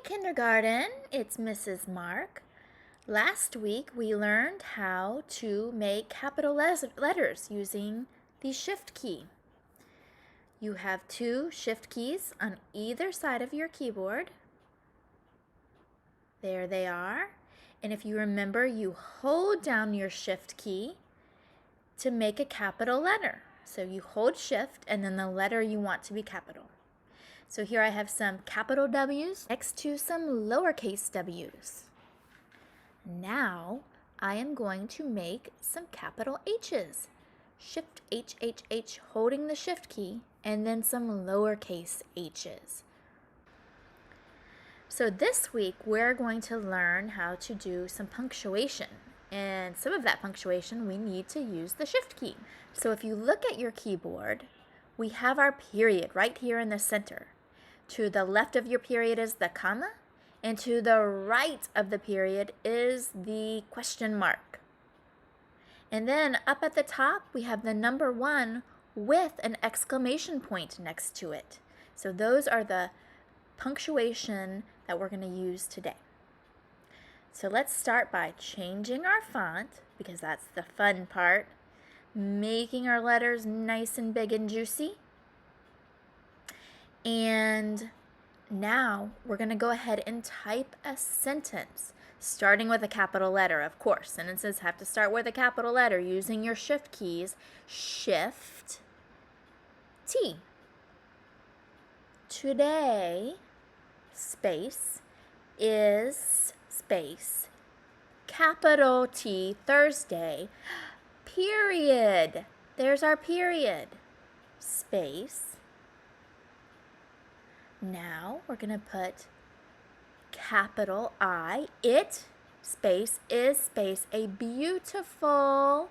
kindergarten, it's Mrs. Mark. Last week we learned how to make capital letters using the Shift key. You have two Shift keys on either side of your keyboard. There they are. And if you remember, you hold down your Shift key to make a capital letter. So you hold Shift and then the letter you want to be capital. So here I have some capital W's next to some lowercase w's. Now I am going to make some capital H's. Shift H, H, H, holding the Shift key, and then some lowercase h's. So this week we're going to learn how to do some punctuation. And some of that punctuation we need to use the Shift key. So if you look at your keyboard, we have our period right here in the center. To the left of your period is the comma, and to the right of the period is the question mark. And then up at the top, we have the number 1 with an exclamation point next to it. So those are the punctuation that we're going to use today. So let's start by changing our font, because that's the fun part, making our letters nice and big and juicy. And now we're going to go ahead and type a sentence, starting with a capital letter, of course. Sentences have to start with a capital letter using your Shift keys. Shift T. Today, space, is, space, capital T, Thursday, period. There's our period. Space. Now we're going to put capital I, it, space, is, space, a beautiful,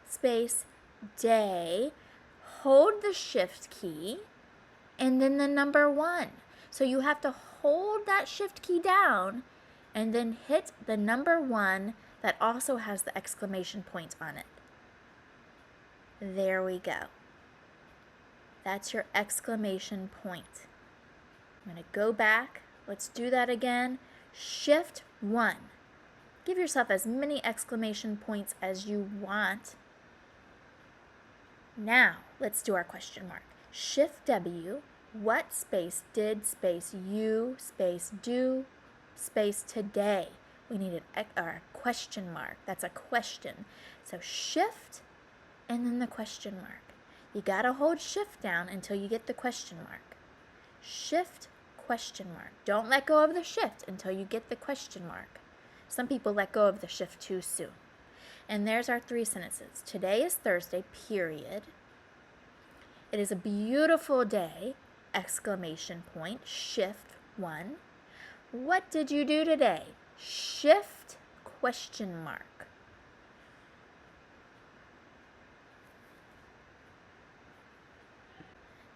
space, day. Hold the Shift key and then the number 1. So you have to hold that Shift key down and then hit the number 1 that also has the exclamation point on it. There we go. That's your exclamation point. I'm going to go back. Let's do that again. Shift 1. Give yourself as many exclamation points as you want. Now, let's do our question mark. Shift W. What space did space you space do space today? We need a question mark. That's a question. So Shift and then the question mark. You got to hold Shift down until you get the question mark. Shift, question mark. Don't let go of the Shift until you get the question mark. Some people let go of the Shift too soon. And there's our 3 sentences. Today is Thursday, period. It is a beautiful day, exclamation point, Shift 1. What did you do today? Shift, question mark.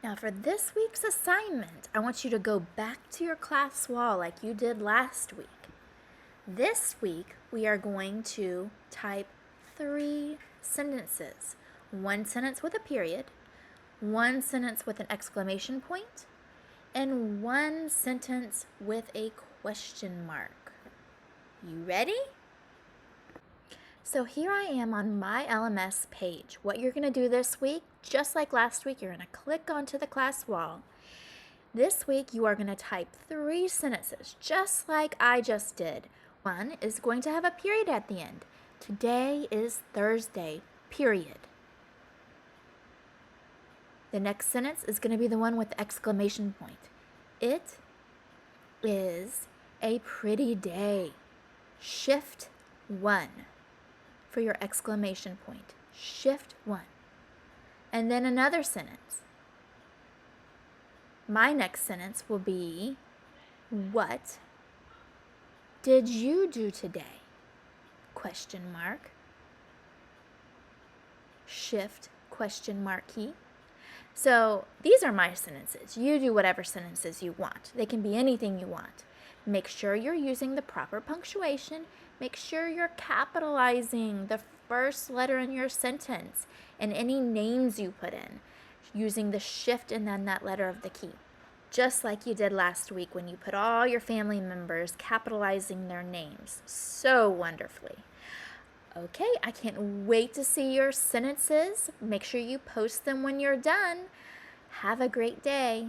Now for this week's assignment, I want you to go back to your class wall like you did last week. This week, we are going to type 3 sentences. 1 sentence with a period, 1 sentence with an exclamation point, and 1 sentence with a question mark. You ready? So here I am on my LMS page. What you're going to do this week, just like last week, you're going to click onto the class wall. This week you are going to type 3 sentences, just like I just did. 1 is going to have a period at the end. Today is Thursday, period. The next sentence is going to be the one with the exclamation point. It is a pretty day. Shift 1. For your exclamation point. Shift 1. And then another sentence. My next sentence will be, what did you do today? Question mark. Shift, question mark key. So these are my sentences. You do whatever sentences you want. They can be anything you want. Make sure you're using the proper punctuation. Make sure you're capitalizing the first letter in your sentence and any names you put in, using the Shift and then that letter of the key. just like you did last week when you put all your family members capitalizing their names so wonderfully. Okay, I can't wait to see your sentences. Make sure you post them when you're done. Have a great day.